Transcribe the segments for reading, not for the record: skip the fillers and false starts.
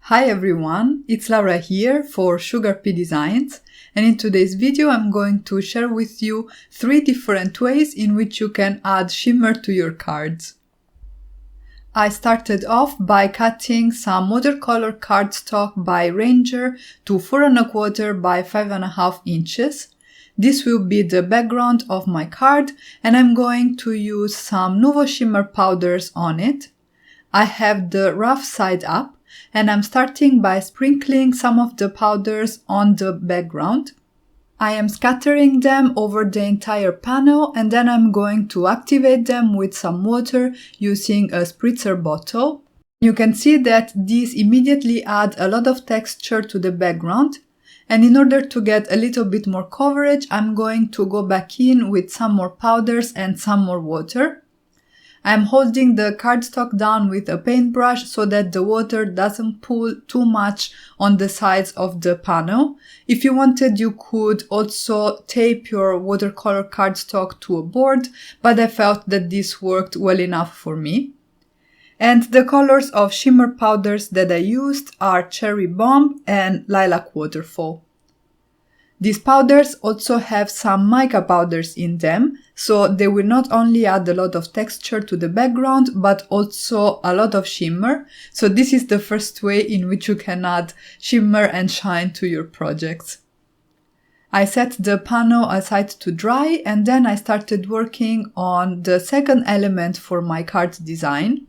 Hi everyone, it's Laura here for SugarPea Designs, and in today's video I'm going to share with you 3 different ways in which you can add shimmer to your cards. I started off by cutting some watercolor cardstock by Ranger to 4¼ by 5½ inches. This will be the background of my card, and I'm going to use some Nuvo shimmer powders on it. I have the rough side up, and I'm starting by sprinkling some of the powders on the background. I am scattering them over the entire panel, and then I'm going to activate them with some water using a spritzer bottle. You can see that these immediately add a lot of texture to the background, and in order to get a little bit more coverage, I'm going to go back in with some more powders and some more water. I'm holding the cardstock down with a paintbrush so that the water doesn't pull too much on the sides of the panel. If you wanted, you could also tape your watercolor cardstock to a board, but I felt that this worked well enough for me. And the colors of shimmer powders that I used are Cherry Bomb and Lilac Waterfall. These powders also have some mica powders in them, so they will not only add a lot of texture to the background, but also a lot of shimmer. So this is the first way in which you can add shimmer and shine to your projects. I set the panel aside to dry, and then I started working on the second element for my card design.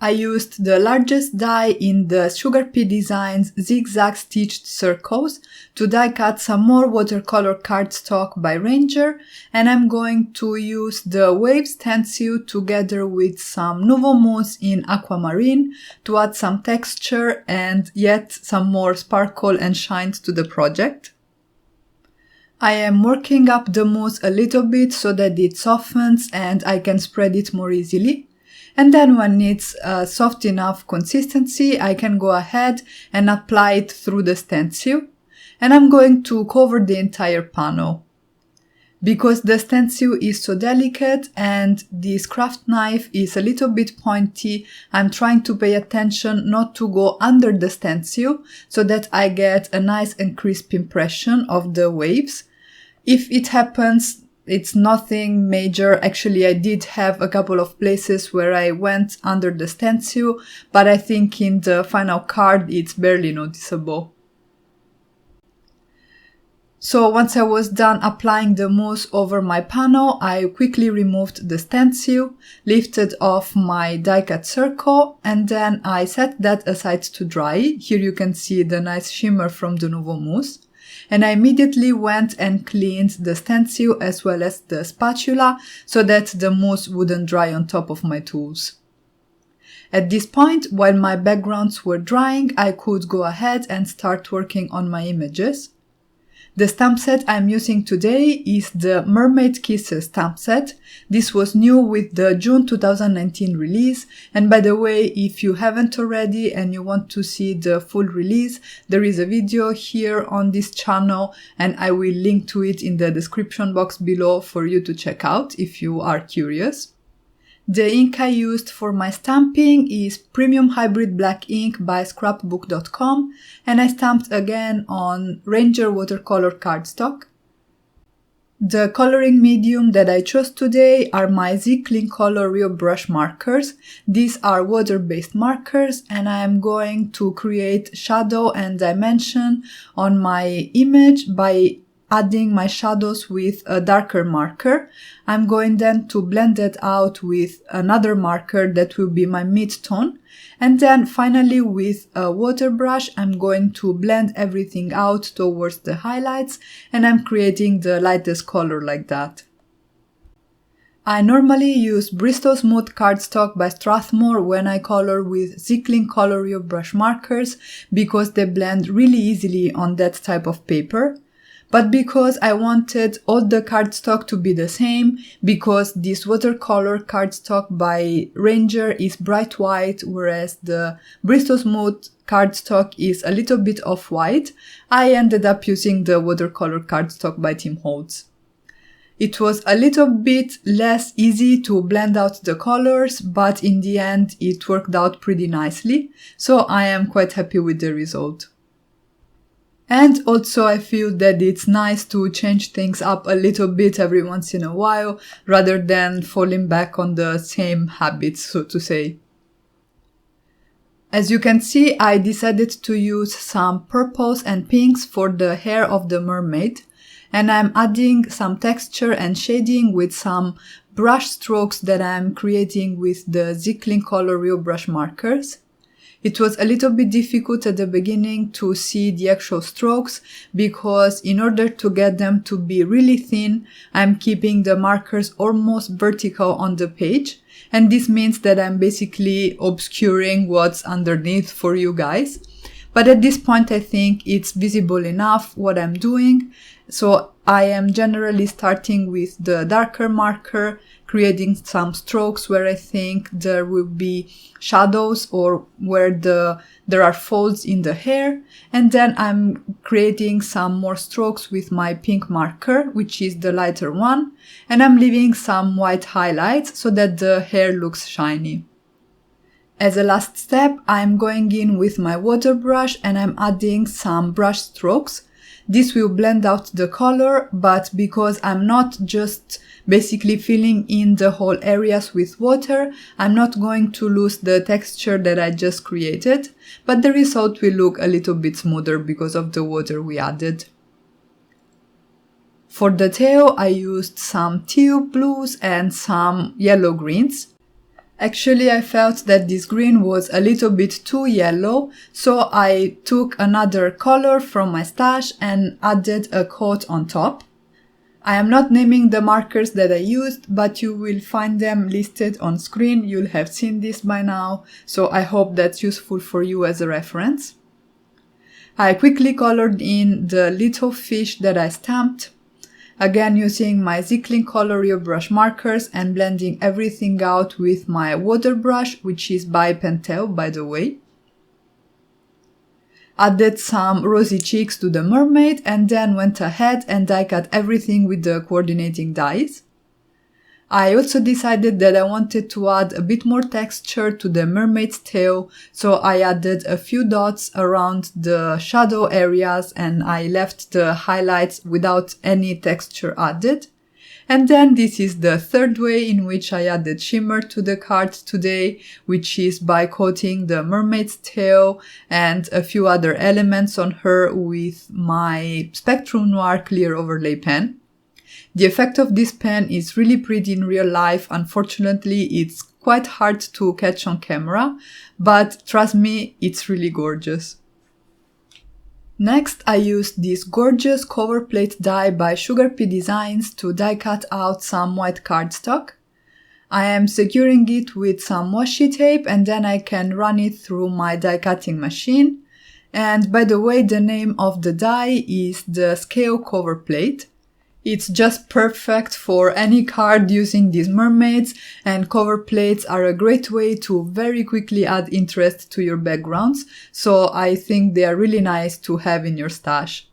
I used the largest die in the SugarPea Designs zigzag stitched circles to die cut some more watercolor cardstock by Ranger, and I'm going to use the Wave Stencil together with some Nuvo Mousse in Aquamarine to add some texture and yet some more sparkle and shine to the project. I am working up the mousse a little bit so that it softens and I can spread it more easily. And then when it's a soft enough consistency, I can go ahead and apply it through the stencil. And I'm going to cover the entire panel. Because the stencil is so delicate and this craft knife is a little bit pointy, I'm trying to pay attention not to go under the stencil so that I get a nice and crisp impression of the waves. If it happens, it's nothing major. Actually, I did have a couple of places where I went under the stencil, but I think in the final card it's barely noticeable. So once I was done applying the mousse over my panel, I quickly removed the stencil, lifted off my die cut circle, and then I set that aside to dry. Here you can see the nice shimmer from the Nuvo Mousse. And I immediately went and cleaned the stencil as well as the spatula so that the mousse wouldn't dry on top of my tools. At this point, while my backgrounds were drying, I could go ahead and start working on my images. The stamp set I'm using today is the Mermaid Kisses stamp set. This was new with the June 2019 release, and by the way, if you haven't already and you want to see the full release, there is a video here on this channel and I will link to it in the description box below for you to check out if you are curious. The ink I used for my stamping is Premium Hybrid Black Ink by scrapbook.com, and I stamped again on Ranger watercolor cardstock. The coloring medium that I chose today are my Z Clean Color Real Brush markers. These are water-based markers, and I am going to create shadow and dimension on my image by adding my shadows with a darker marker. I'm going then to blend it out with another marker that will be my mid-tone. And then finally with a water brush, I'm going to blend everything out towards the highlights, and I'm creating the lightest color like that. I normally use Bristol Smooth cardstock by Strathmore when I color with Z Clean Color Real Brush markers because they blend really easily on that type of paper. But because I wanted all the cardstock to be the same, because this watercolor cardstock by Ranger is bright white, whereas the Bristol Smooth cardstock is a little bit off-white, I ended up using the watercolor cardstock by Tim Holtz. It was a little bit less easy to blend out the colors, but in the end it worked out pretty nicely, so I am quite happy with the result. And also I feel that it's nice to change things up a little bit every once in a while, rather than falling back on the same habits, so to say. As you can see, I decided to use some purples and pinks for the hair of the mermaid, and I'm adding some texture and shading with some brush strokes that I'm creating with the Zicklin Color Real Brush markers. It was a little bit difficult at the beginning to see the actual strokes because in order to get them to be really thin, I'm keeping the markers almost vertical on the page. And this means that I'm basically obscuring what's underneath for you guys. But at this point, I think it's visible enough what I'm doing. So I am generally starting with the darker marker, creating some strokes where I think there will be shadows or where there are folds in the hair. And then I'm creating some more strokes with my pink marker, which is the lighter one. And I'm leaving some white highlights so that the hair looks shiny. As a last step, I'm going in with my water brush and I'm adding some brush strokes. This will blend out the color, but because I'm not just basically filling in the whole areas with water, I'm not going to lose the texture that I just created, but the result will look a little bit smoother because of the water we added. For the tail, I used some teal blues and some yellow greens. Actually, I felt that this green was a little bit too yellow, so I took another color from my stash and added a coat on top. I am not naming the markers that I used, but you will find them listed on screen. You'll have seen this by now, so I hope that's useful for you as a reference. I quickly colored in the little fish that I stamped. Again, using my Zicklin Color Real Brush markers and blending everything out with my water brush, which is by Pentel, by the way. Added some rosy cheeks to the mermaid and then went ahead and die cut everything with the coordinating dies. I also decided that I wanted to add a bit more texture to the mermaid's tail, so I added a few dots around the shadow areas and I left the highlights without any texture added. And then this is the third way in which I added shimmer to the card today, which is by coating the mermaid's tail and a few other elements on her with my Spectrum Noir clear overlay pen. The effect of this pen is really pretty in real life. Unfortunately, it's quite hard to catch on camera, but trust me, it's really gorgeous. Next, I used this gorgeous cover plate die by SugarPea Designs to die cut out some white cardstock. I am securing it with some washi tape and then I can run it through my die cutting machine. And by the way, the name of the die is the Scale Cover Plate. It's just perfect for any card using these mermaids, and cover plates are a great way to very quickly add interest to your backgrounds, so I think they are really nice to have in your stash.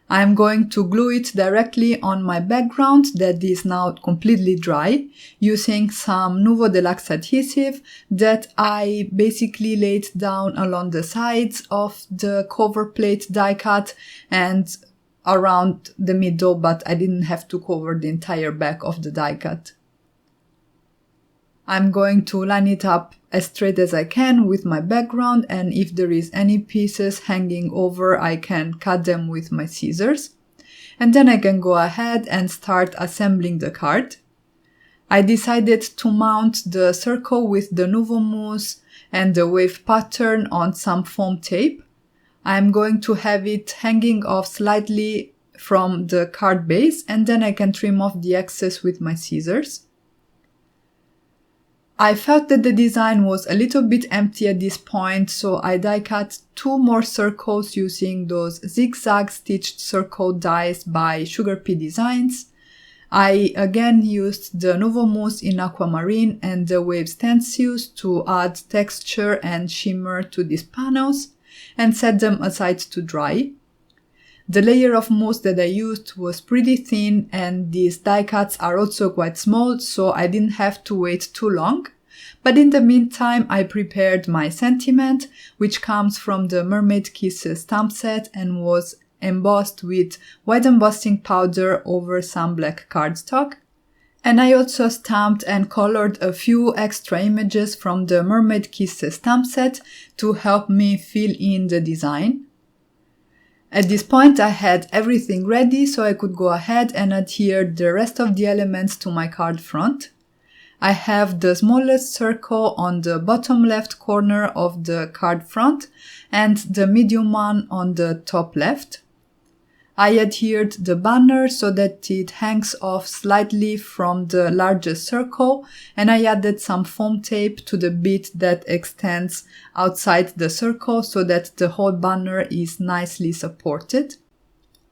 I'm going to glue it directly on my background that is now completely dry, using some Nuvo Deluxe adhesive that I basically laid down along the sides of the cover plate die cut and around the middle, but I didn't have to cover the entire back of the die cut. I'm going to line it up as straight as I can with my background, and if there is any pieces hanging over, I can cut them with my scissors. And then I can go ahead and start assembling the card. I decided to mount the circle with the Nuvo Mousse and the wave pattern on some foam tape. I'm going to have it hanging off slightly from the card base, and then I can trim off the excess with my scissors. I felt that the design was a little bit empty at this point, so I die cut 2 more circles using those zigzag stitched circle dies by SugarPea Designs. I again used the Nuvo Mousse in Aquamarine and the wave stencils to add texture and shimmer to these panels and set them aside to dry. The layer of mousse that I used was pretty thin and these die cuts are also quite small, so I didn't have to wait too long. But in the meantime, I prepared my sentiment, which comes from the Mermaid Kisses stamp set and was embossed with white embossing powder over some black cardstock. And I also stamped and colored a few extra images from the Mermaid Kisses stamp set to help me fill in the design. At this point I had everything ready, so I could go ahead and adhere the rest of the elements to my card front. I have the smallest circle on the bottom left corner of the card front and the medium one on the top left. I adhered the banner so that it hangs off slightly from the largest circle, and I added some foam tape to the bit that extends outside the circle so that the whole banner is nicely supported.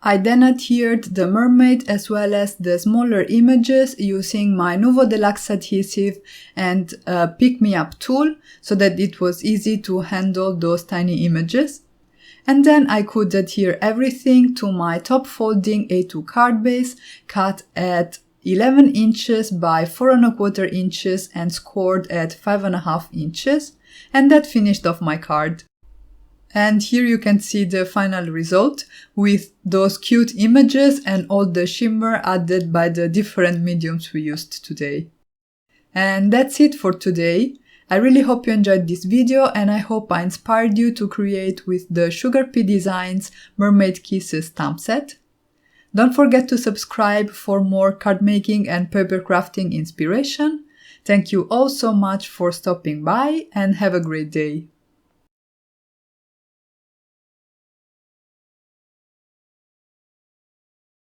I then adhered the mermaid as well as the smaller images using my Nuvo Deluxe adhesive and a pick-me-up tool so that it was easy to handle those tiny images. And then I could adhere everything to my top folding A2 card base cut at 11 inches by 4¼ inches and scored at 5½ inches, and that finished off my card. And here you can see the final result with those cute images and all the shimmer added by the different mediums we used today. And that's it for today. I really hope you enjoyed this video and I hope I inspired you to create with the SugarPea Designs Mermaid Kisses stamp set. Don't forget to subscribe for more card making and paper crafting inspiration. Thank you all so much for stopping by and have a great day.